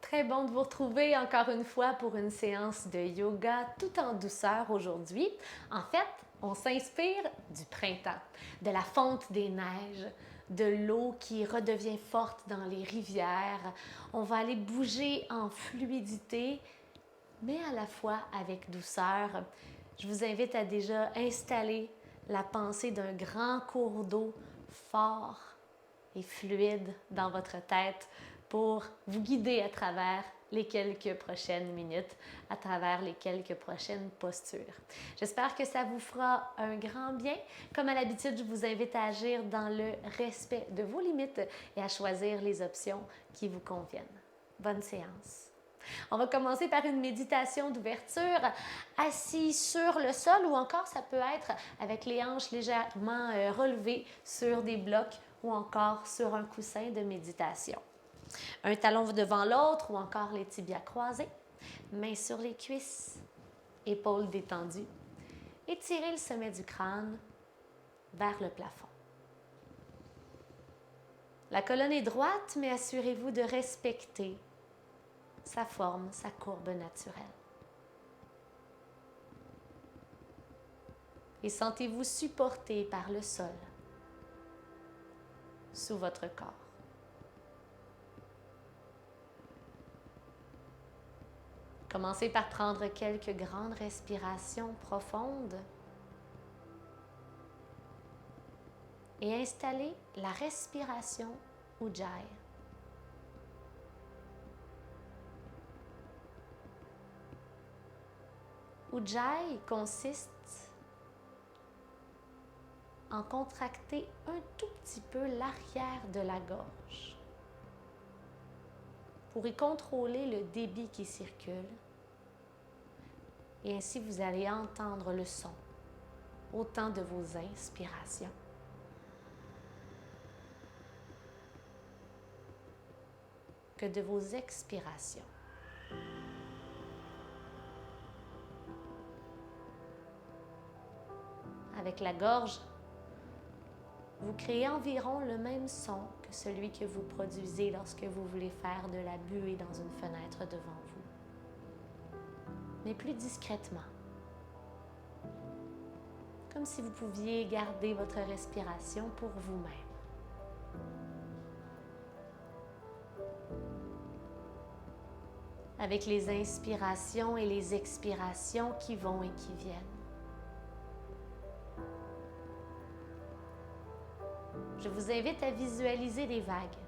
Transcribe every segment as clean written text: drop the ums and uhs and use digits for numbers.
Très bon de vous retrouver encore une fois pour une séance de yoga tout en douceur aujourd'hui. En fait, on s'inspire du printemps, de la fonte des neiges, de l'eau qui redevient forte dans les rivières. On va aller bouger en fluidité, mais à la fois avec douceur. Je vous invite à déjà installer la pensée d'un grand cours d'eau fort et fluide dans votre tête pour vous guider à travers les quelques prochaines minutes, à travers les quelques prochaines postures. J'espère que ça vous fera un grand bien. Comme à l'habitude, je vous invite à agir dans le respect de vos limites et à choisir les options qui vous conviennent. Bonne séance. On va commencer par une méditation d'ouverture, assis sur le sol ou encore ça peut être avec les hanches légèrement relevées sur des blocs ou encore sur un coussin de méditation. Un talon devant l'autre ou encore les tibias croisés, mains sur les cuisses, épaules détendues. Étirez le sommet du crâne vers le plafond. La colonne est droite, mais assurez-vous de respecter sa forme, sa courbe naturelle. Et sentez-vous supporté par le sol sous votre corps. Commencez par prendre quelques grandes respirations profondes et installez la respiration Ujjayi. Ujjayi consiste en contracter un tout petit peu l'arrière de la gorge pour y contrôler le débit qui circule. Et ainsi, vous allez entendre le son autant de vos inspirations que de vos expirations. Avec la gorge, vous créez environ le même son que celui que vous produisez lorsque vous voulez faire de la buée dans une fenêtre devant vous, mais plus discrètement, comme si vous pouviez garder votre respiration pour vous-même. Avec les inspirations et les expirations qui vont et qui viennent. Je vous invite à visualiser des vagues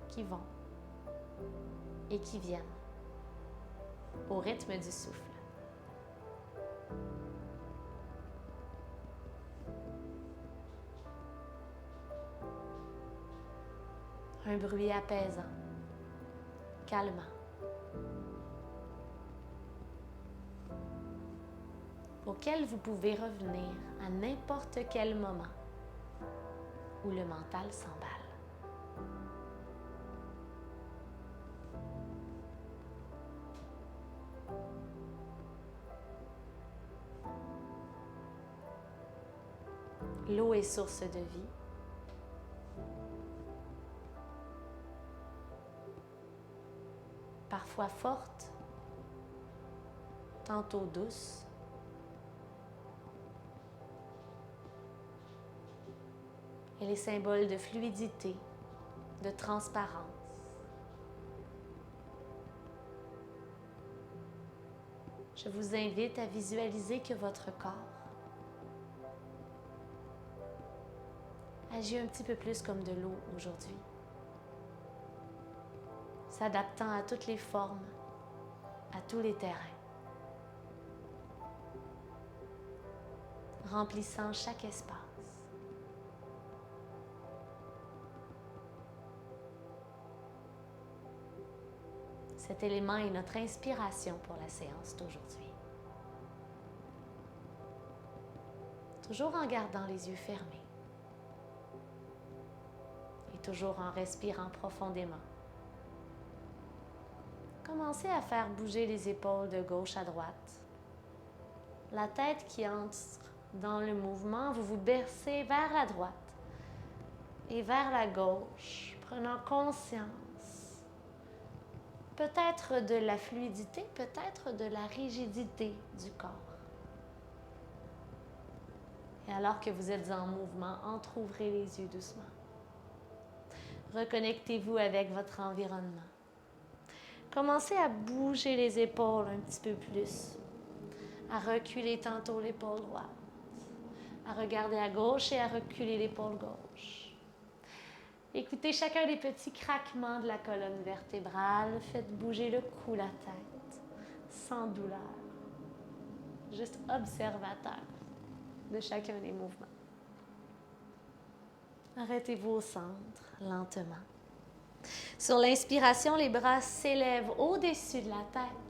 qui vont et qui viennent au rythme du souffle. Un bruit apaisant, calmant, auquel vous pouvez revenir à n'importe quel moment où le mental s'emballe. L'eau est source de vie. Parfois forte, tantôt douce. Et les symboles de fluidité, de transparence. Je vous invite à visualiser que votre corps agit un petit peu plus comme de l'eau aujourd'hui, s'adaptant à toutes les formes, à tous les terrains, remplissant chaque espace. Cet élément est notre inspiration pour la séance d'aujourd'hui. Toujours en gardant les yeux fermés et toujours en respirant profondément. Commencez à faire bouger les épaules de gauche à droite. La tête qui entre dans le mouvement, vous vous bercez vers la droite et vers la gauche, prenant conscience peut-être de la fluidité, peut-être de la rigidité du corps. Et alors que vous êtes en mouvement, entr'ouvrez les yeux doucement. Reconnectez-vous avec votre environnement. Commencez à bouger les épaules un petit peu plus, à reculer tantôt l'épaule droite, à regarder à gauche et à reculer l'épaule gauche. Écoutez chacun des petits craquements de la colonne vertébrale. Faites bouger le cou, la tête, sans douleur. Juste observateur de chacun des mouvements. Arrêtez-vous au centre, lentement. Sur l'inspiration, les bras s'élèvent au-dessus de la tête.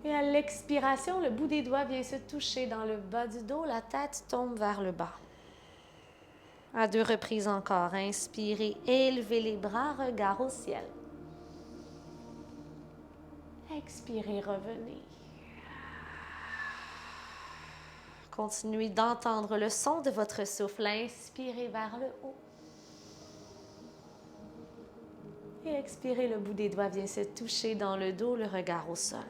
Et à l'expiration, le bout des doigts vient se toucher dans le bas du dos, la tête tombe vers le bas. À 2 reprises encore, inspirez, élevez les bras, regard au ciel. Expirez, revenez. Continuez d'entendre le son de votre souffle. Inspirez vers le haut. Et expirez, le bout des doigts vient se toucher dans le dos, le regard au sol.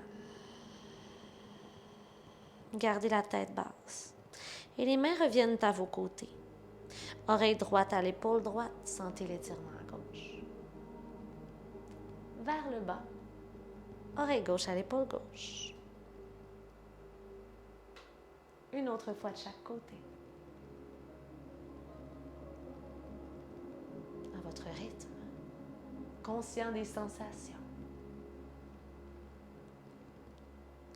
Gardez la tête basse. Et les mains reviennent à vos côtés. Oreille droite à l'épaule droite, sentez l'étirement à gauche. Vers le bas. Oreille gauche à l'épaule gauche. Une autre fois de chaque côté. À votre rythme. Conscient des sensations.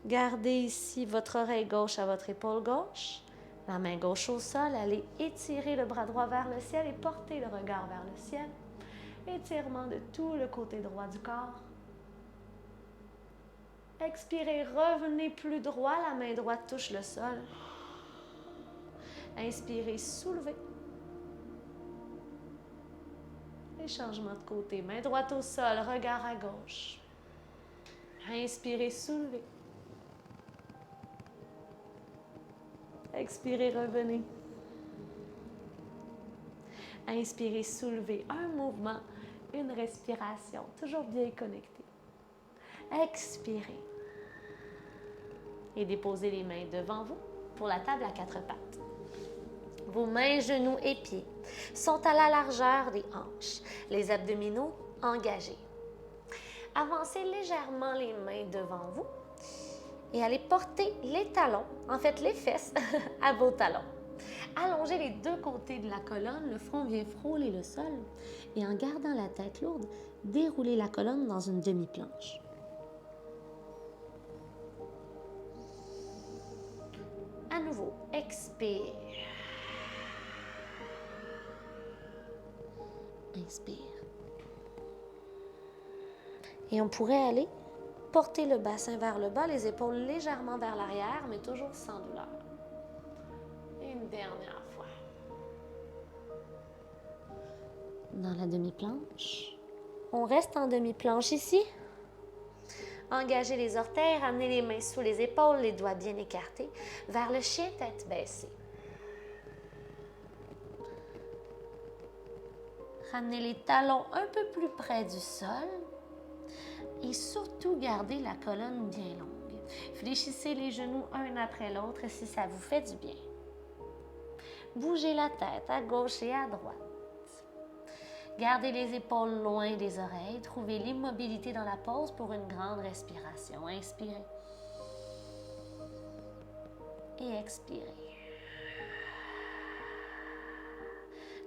Gardez ici votre oreille gauche à votre épaule gauche, la main gauche au sol. Allez étirer le bras droit vers le ciel et porter le regard vers le ciel. Étirement de tout le côté droit du corps. Expirez, revenez plus droit, la main droite touche le sol. Inspirez, soulevez. Et changement de côté, main droite au sol, regard à gauche. Inspirez, soulevez. Expirez, revenez. Inspirez, soulevez. Un mouvement, une respiration, toujours bien connecté. Expirez. Et déposez les mains devant vous pour la table à 4 pattes. Vos mains, genoux et pieds sont à la largeur des hanches. Les abdominaux engagés. Avancez légèrement les mains devant vous et allez porter les talons, en fait les fesses, à vos talons. Allongez les 2 côtés de la colonne, le front vient frôler le sol et en gardant la tête lourde, déroulez la colonne dans une demi-planche. À nouveau, expire. Inspire. Et on pourrait aller porter le bassin vers le bas, les épaules légèrement vers l'arrière, mais toujours sans douleur. Et une dernière fois. Dans la demi-planche. On reste en demi-planche ici. Engagez les orteils, ramenez les mains sous les épaules, les doigts bien écartés, vers le chien tête baissée. Ramenez les talons un peu plus près du sol et surtout gardez la colonne bien longue. Fléchissez les genoux un après l'autre si ça vous fait du bien. Bougez la tête à gauche et à droite. Gardez les épaules loin des oreilles. Trouvez l'immobilité dans la pose pour une grande respiration. Inspirez. Et expirez.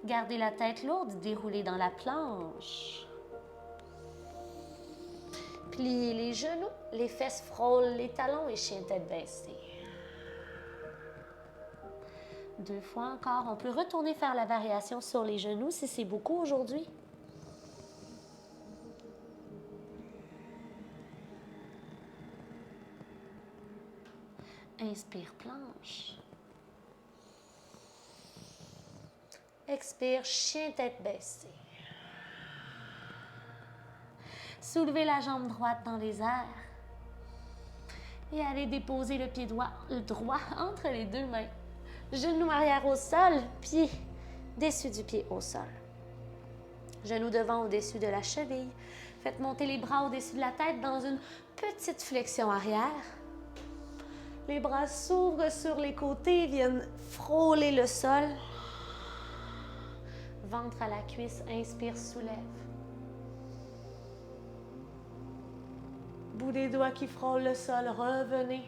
Gardez la tête lourde, déroulée dans la planche. Pliez les genoux, les fesses frôlent les talons et chien tête baissée. 2 fois encore. On peut retourner faire la variation sur les genoux si c'est beaucoup aujourd'hui. Inspire, planche. Expire, chien tête baissée. Soulevez la jambe droite dans les airs. Et allez déposer le pied droit entre les 2 mains. Genou arrière au sol, pied dessus du pied au sol. Genou devant au-dessus de la cheville. Faites monter les bras au-dessus de la tête dans une petite flexion arrière. Les bras s'ouvrent sur les côtés, viennent frôler le sol. Ventre à la cuisse, inspire, soulève. Bout des doigts qui frôlent le sol, revenez.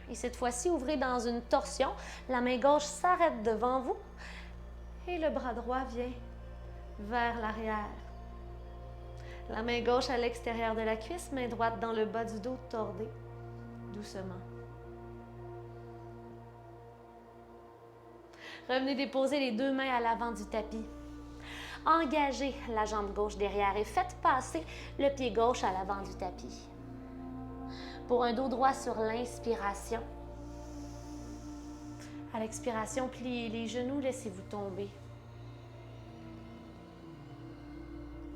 Et cette fois-ci, ouvrez dans une torsion. La main gauche s'arrête devant vous et le bras droit vient vers l'arrière. La main gauche à l'extérieur de la cuisse, main droite dans le bas du dos, tordez doucement. Revenez déposer les deux mains à l'avant du tapis. Engagez la jambe gauche derrière et faites passer le pied gauche à l'avant du tapis. Pour un dos droit sur l'inspiration. À l'expiration, pliez les genoux, laissez-vous tomber.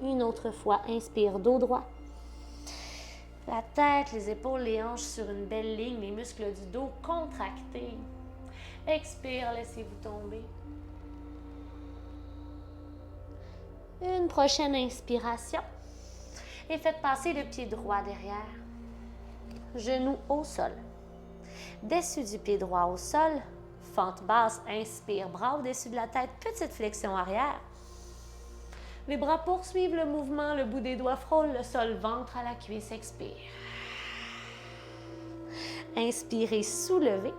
Une autre fois, inspire, dos droit. La tête, les épaules, les hanches sur une belle ligne, les muscles du dos contractés. Expire, laissez-vous tomber. Une prochaine inspiration. Et faites passer le pied droit derrière. Genou au sol. Dessus du pied droit au sol. Fente basse, inspire, bras au-dessus de la tête, petite flexion arrière. Les bras poursuivent le mouvement, le bout des doigts frôle le sol, ventre à la cuisse, expire. Inspirez, soulevez.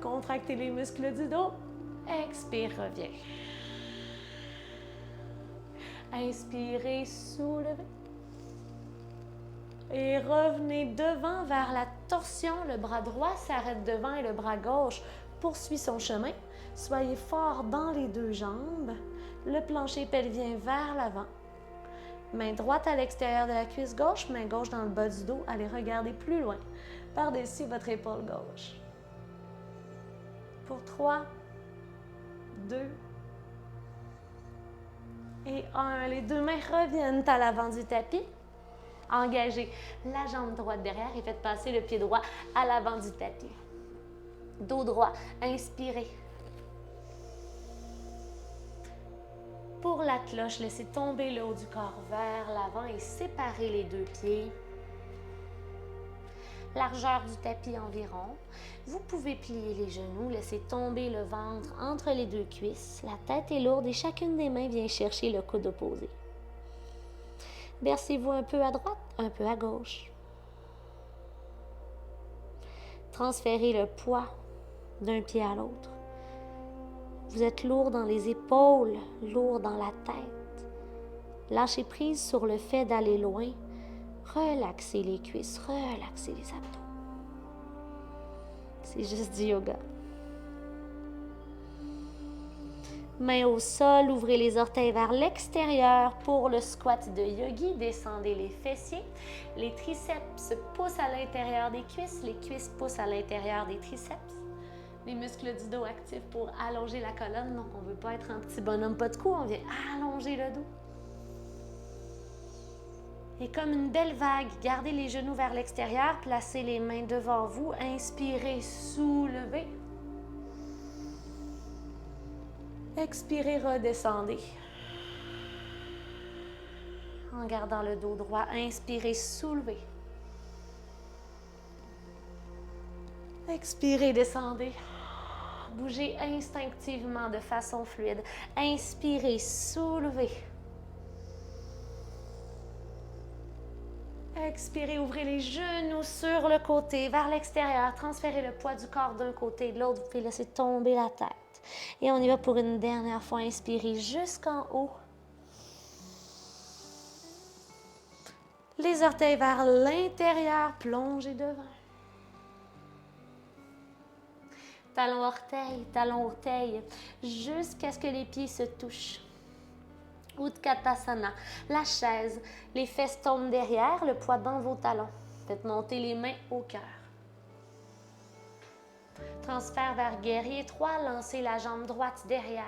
Contractez les muscles du dos. Expire, reviens. Inspirez, soulevez. Et revenez devant vers la torsion. Le bras droit s'arrête devant et le bras gauche poursuit son chemin. Soyez fort dans les deux jambes. Le plancher pelvien vers l'avant. Main droite à l'extérieur de la cuisse gauche, main gauche dans le bas du dos. Allez regarder plus loin, par-dessus votre épaule gauche. Pour 3, 2 et 1. Les deux mains reviennent à l'avant du tapis. Engagez la jambe droite derrière et faites passer le pied droit à l'avant du tapis. Dos droit, inspirez. Pour la cloche, laissez tomber le haut du corps vers l'avant et séparez les deux pieds. Largeur du tapis environ. Vous pouvez plier les genoux, laisser tomber le ventre entre les deux cuisses. La tête est lourde et chacune des mains vient chercher le coude opposé. Bercez-vous un peu à droite, un peu à gauche. Transférez le poids d'un pied à l'autre. Vous êtes lourd dans les épaules, lourd dans la tête. Lâchez prise sur le fait d'aller loin. Relaxez les cuisses, relaxez les abdos. C'est juste du yoga. Mains au sol, ouvrez les orteils vers l'extérieur pour le squat de yogi. Descendez les fessiers. Les triceps poussent à l'intérieur des cuisses. Les cuisses poussent à l'intérieur des triceps. Les muscles du dos actifs pour allonger la colonne. Donc, on ne veut pas être un petit bonhomme pas de cou. On vient allonger le dos. Et comme une belle vague, gardez les genoux vers l'extérieur. Placez les mains devant vous. Inspirez, soulevez. Expirez, redescendez. En gardant le dos droit, inspirez, soulevez. Expirez, descendez. Bougez instinctivement de façon fluide. Inspirez, soulevez. Expirez, ouvrez les genoux sur le côté, vers l'extérieur. Transférez le poids du corps d'un côté et de l'autre. Vous pouvez laisser tomber la tête. Et on y va pour une dernière fois. Inspirez jusqu'en haut. Les orteils vers l'intérieur, plongez devant. Talon orteil, jusqu'à ce que les pieds se touchent. Utkatasana, la chaise, les fesses tombent derrière, le poids dans vos talons. Faites monter les mains au cœur. Transfert vers guerrier 3, lancez la jambe droite derrière.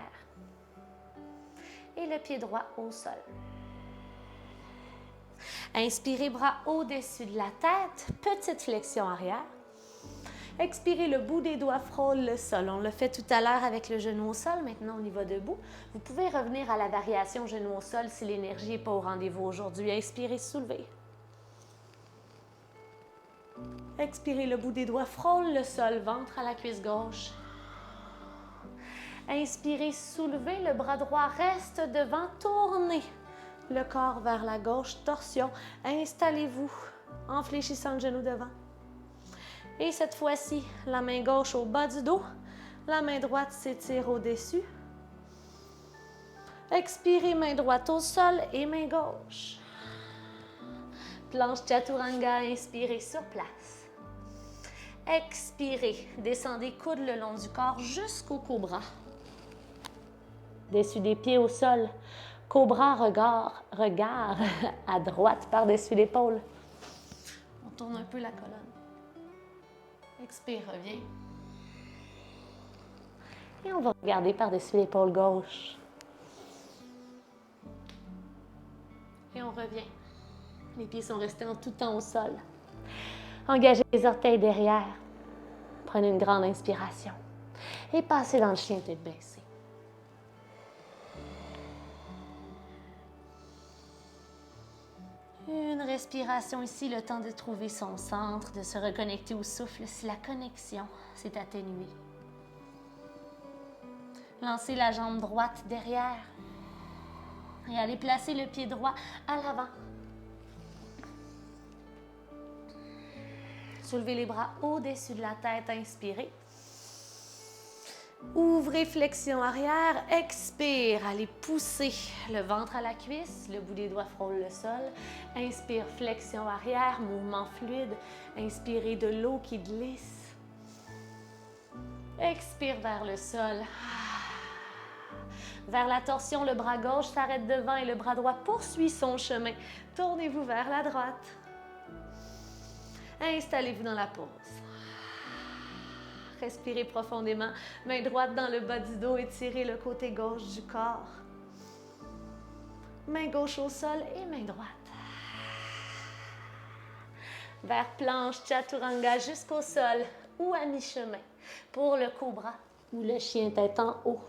Et le pied droit au sol. Inspirez, bras au-dessus de la tête, petite flexion arrière. Expirez, le bout des doigts frôle le sol. On l'a fait tout à l'heure avec le genou au sol. Maintenant, on y va debout. Vous pouvez revenir à la variation genou au sol si l'énergie n'est pas au rendez-vous aujourd'hui. Inspirez, soulevez. Expirez, le bout des doigts frôle le sol, ventre à la cuisse gauche. Inspirez, soulevez, le bras droit reste devant, tournez le corps vers la gauche, torsion. Installez-vous en fléchissant le genou devant. Et cette fois-ci, la main gauche au bas du dos, la main droite s'étire au-dessus. Expirez, main droite au sol et main gauche. Planche chaturanga, inspirez sur place. Expirez, descendez coude le long du corps jusqu'au cobra. Dessus des pieds au sol, cobra, regard à droite par-dessus l'épaule. On tourne un peu la colonne. Expire, reviens. Et on va regarder par-dessus l'épaule gauche. Et on revient. Les pieds sont restés en tout temps au sol. Engagez les orteils derrière. Prenez une grande inspiration. Et passez dans le chien tête baissée. Une respiration ici, le temps de trouver son centre, de se reconnecter au souffle si la connexion s'est atténuée. Lancez la jambe droite derrière et allez placer le pied droit à l'avant. Soulevez les bras au-dessus de la tête, inspirez. Ouvrez, flexion arrière, expire, allez pousser le ventre à la cuisse, le bout des doigts frôle le sol. Inspire, flexion arrière, mouvement fluide. Inspirez de l'eau qui glisse. Expire vers le sol. Vers la torsion, le bras gauche s'arrête devant et le bras droit poursuit son chemin. Tournez-vous vers la droite. Installez-vous dans la pause. Respirez profondément. Main droite dans le bas du dos, étirez le côté gauche du corps. Main gauche au sol et main droite. Vers planche chaturanga jusqu'au sol ou à mi-chemin pour le cobra ou le chien tête en haut.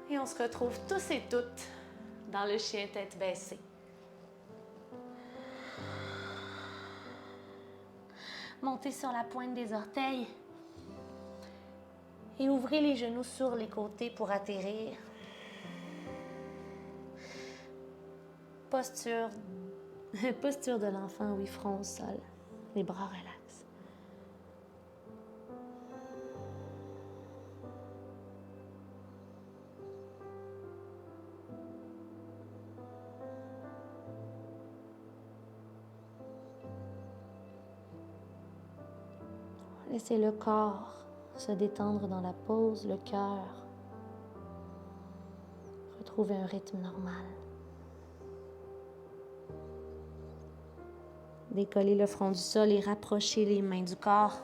Et on se retrouve tous et toutes dans le chien tête baissée. Montez sur la pointe des orteils et ouvrez les genoux sur les côtés pour atterrir. Posture de l'enfant, oui, front au sol, les bras relax. Laissez le corps se détendre dans la pose, le cœur retrouver un rythme normal. Décollez le front du sol et rapprochez les mains du corps.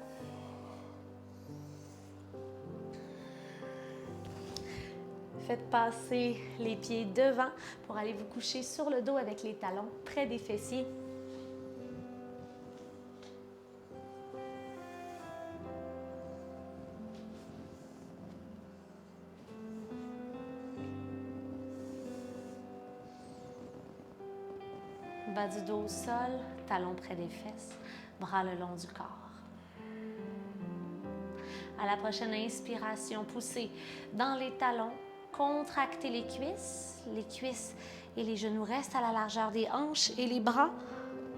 Faites passer les pieds devant pour aller vous coucher sur le dos avec les talons près des fessiers. Bas du dos au sol, talons près des fesses, bras le long du corps. À la prochaine inspiration, poussez dans les talons, contractez les cuisses et les genoux restent à la largeur des hanches et les bras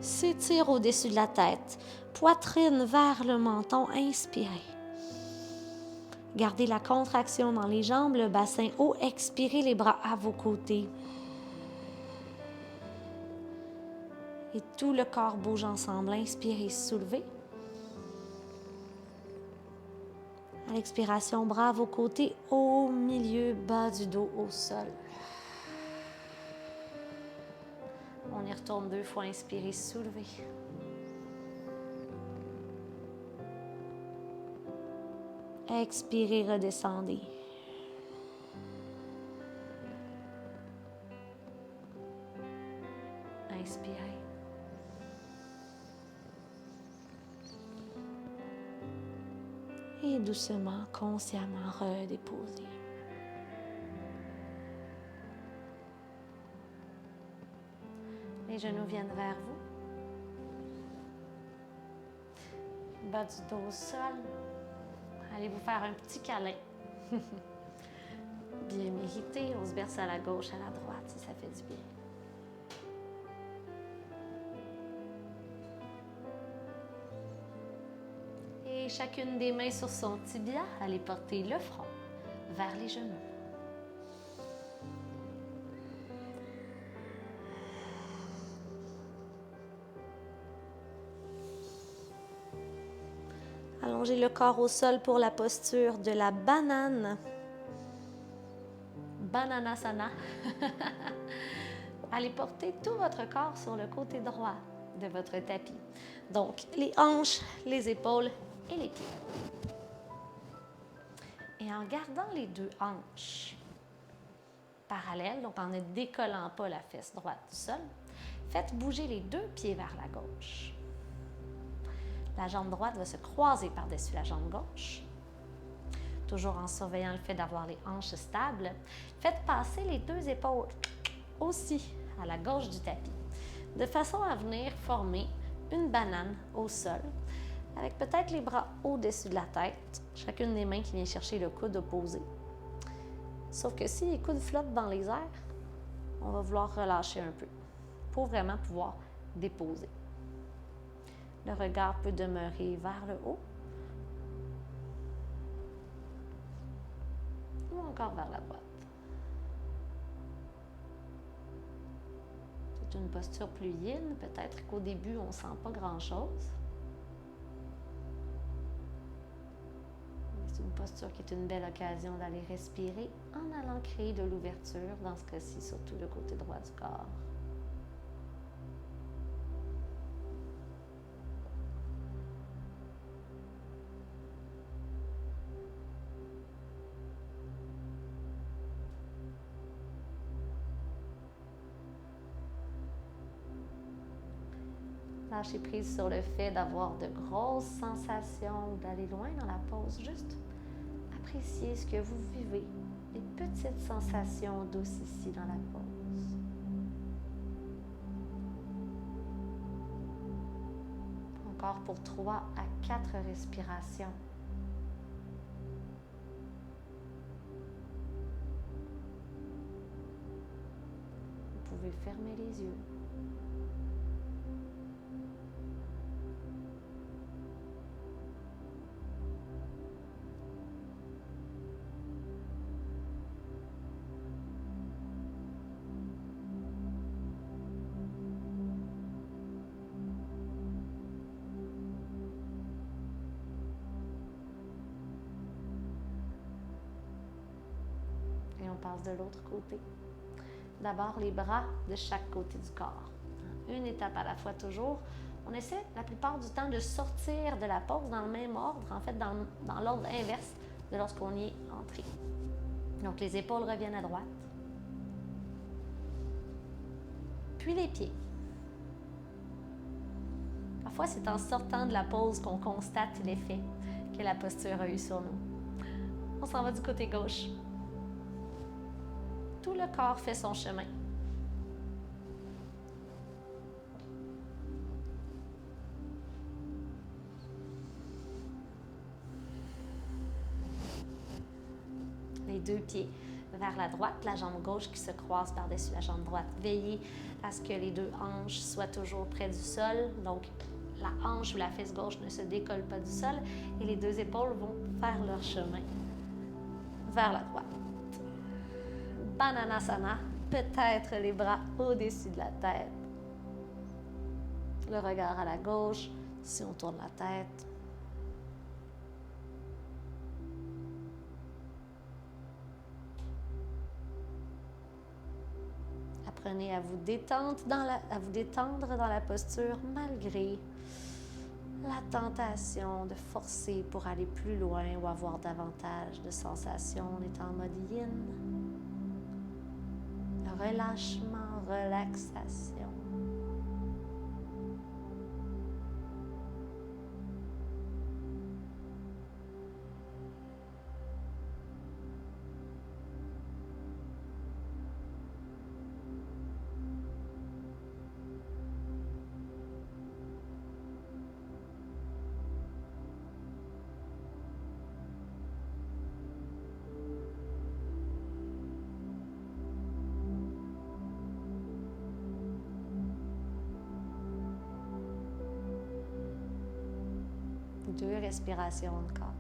s'étirent au-dessus de la tête. Poitrine vers le menton, inspirez. Gardez la contraction dans les jambes, le bassin haut, expirez les bras à vos côtés. Et tout le corps bouge ensemble. Inspirez, soulevez. À l'expiration, bras à vos côtés, au milieu, bas du dos, au sol. On y retourne 2 fois. Inspirez, soulevez. Expirez, redescendez. Inspirez. doucement, consciemment redéposer. Les genoux viennent vers vous. Bas du dos au sol. Allez vous faire un petit câlin. Bien mérité. On se berce à la gauche, à la droite, si ça fait du bien. Et chacune des mains sur son tibia, allez porter le front vers les genoux. Allongez le corps au sol pour la posture de la banane. Bananasana. Allez porter tout votre corps sur le côté droit de votre tapis. Donc, les hanches, les épaules et les pieds. Et en gardant les deux hanches parallèles, donc en ne décollant pas la fesse droite du sol, faites bouger les deux pieds vers la gauche. La jambe droite va se croiser par-dessus la jambe gauche. Toujours en surveillant le fait d'avoir les hanches stables, faites passer les deux épaules aussi à la gauche du tapis, de façon à venir former une banane au sol, avec peut-être les bras au-dessus de la tête, chacune des mains qui vient chercher le coude opposé. Sauf que si les coudes flottent dans les airs, on va vouloir relâcher un peu pour vraiment pouvoir déposer. Le regard peut demeurer vers le haut ou encore vers la droite. C'est une posture plus yin. Peut-être qu'au début, on ne sent pas grand-chose. C'est une posture qui est une belle occasion d'aller respirer en allant créer de l'ouverture, dans ce cas-ci, surtout le côté droit du corps. Lâchez prise sur le fait d'avoir de grosses sensations, d'aller loin dans la pause. Juste appréciez ce que vous vivez, les petites sensations douces ici dans la pause. Encore pour 3 à 4 respirations. Vous pouvez fermer les yeux. Et on passe de l'autre côté. D'abord, les bras de chaque côté du corps. Une étape à la fois toujours. On essaie la plupart du temps de sortir de la pause dans le même ordre, en fait dans l'ordre inverse de lorsqu'on y est entré. Donc les épaules reviennent à droite. Puis les pieds. Parfois, c'est en sortant de la pause qu'on constate l'effet que la posture a eu sur nous. On s'en va du côté gauche. Tout le corps fait son chemin. Les deux pieds vers la droite, la jambe gauche qui se croise par-dessus la jambe droite. Veillez à ce que les deux hanches soient toujours près du sol. Donc, la hanche ou la fesse gauche ne se décolle pas du sol et les deux épaules vont faire leur chemin vers la droite. Bananasana, peut-être les bras au-dessus de la tête. Le regard à la gauche, si on tourne la tête. Apprenez à vous détendre dans la posture malgré la tentation de forcer pour aller plus loin ou avoir davantage de sensations. On est en mode yin. Relâchement, relaxation. respirations encore.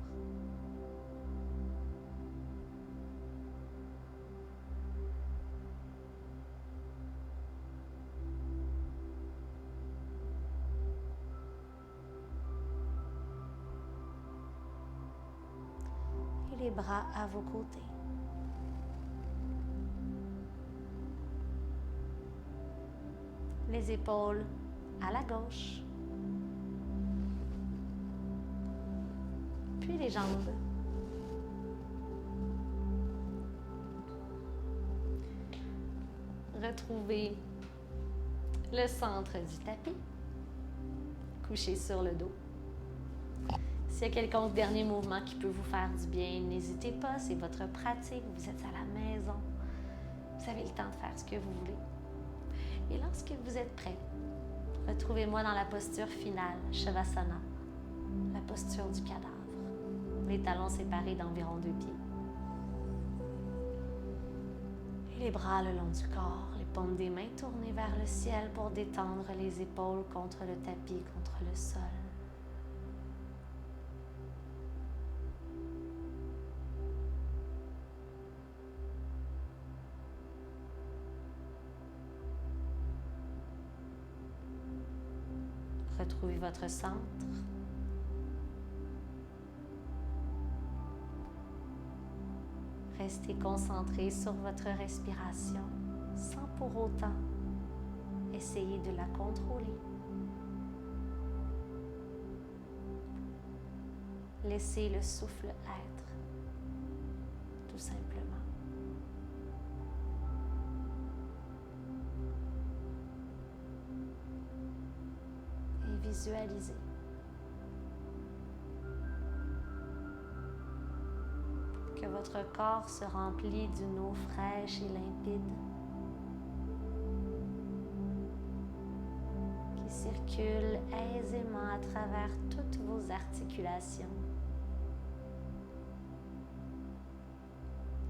Et les bras à vos côtés. Les épaules à la gauche. Puis les jambes. Retrouvez le centre du tapis. Couché sur le dos. S'il y a quelconque dernier mouvement qui peut vous faire du bien, n'hésitez pas, c'est votre pratique, vous êtes à la maison. Vous avez le temps de faire ce que vous voulez. Et lorsque vous êtes prêt, retrouvez-moi dans la posture finale, Shavasana, la posture du cadavre. Les talons séparés d'environ 2 pieds. Et les bras le long du corps, les paumes des mains tournées vers le ciel pour détendre les épaules contre le tapis, contre le sol. Retrouvez votre centre. Restez concentré sur votre respiration sans pour autant essayer de la contrôler. Laissez le souffle être, tout simplement. Et visualisez. Que votre corps se remplit d'une eau fraîche et limpide qui circule aisément à travers toutes vos articulations,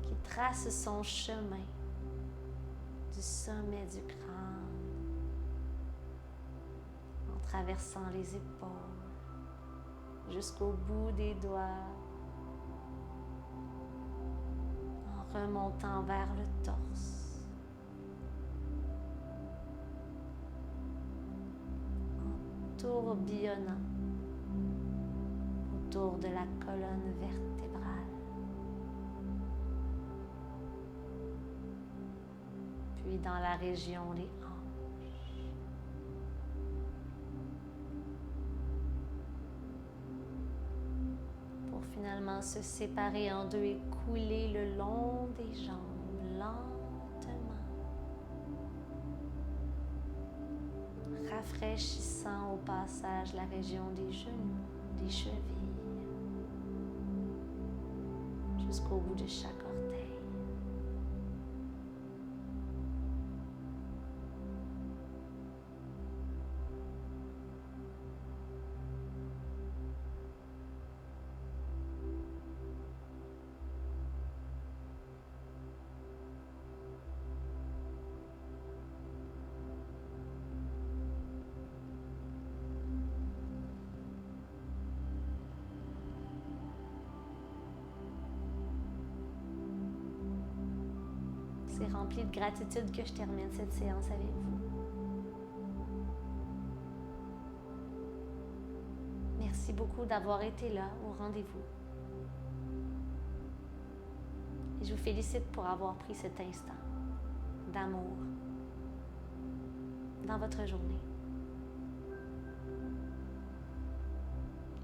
qui trace son chemin du sommet du crâne en traversant les épaules jusqu'au bout des doigts, remontant vers le torse, en tourbillonnant autour de la colonne vertébrale, puis dans la région des hanches. Pour finalement se séparer en deux et couler le long des jambes, lentement, rafraîchissant au passage la région des genoux, des chevilles, jusqu'au bout de chaque orteil. C'est rempli de gratitude que je termine cette séance avec vous. Merci beaucoup d'avoir été là au rendez-vous. Et je vous félicite pour avoir pris cet instant d'amour dans votre journée.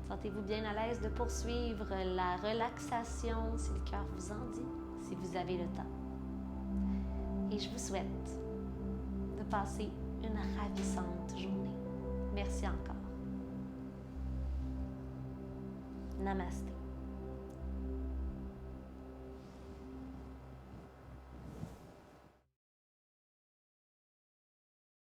Sentez-vous bien à l'aise de poursuivre la relaxation si le cœur vous en dit, si vous avez le temps. Et je vous souhaite de passer une ravissante journée. Merci encore. Namasté.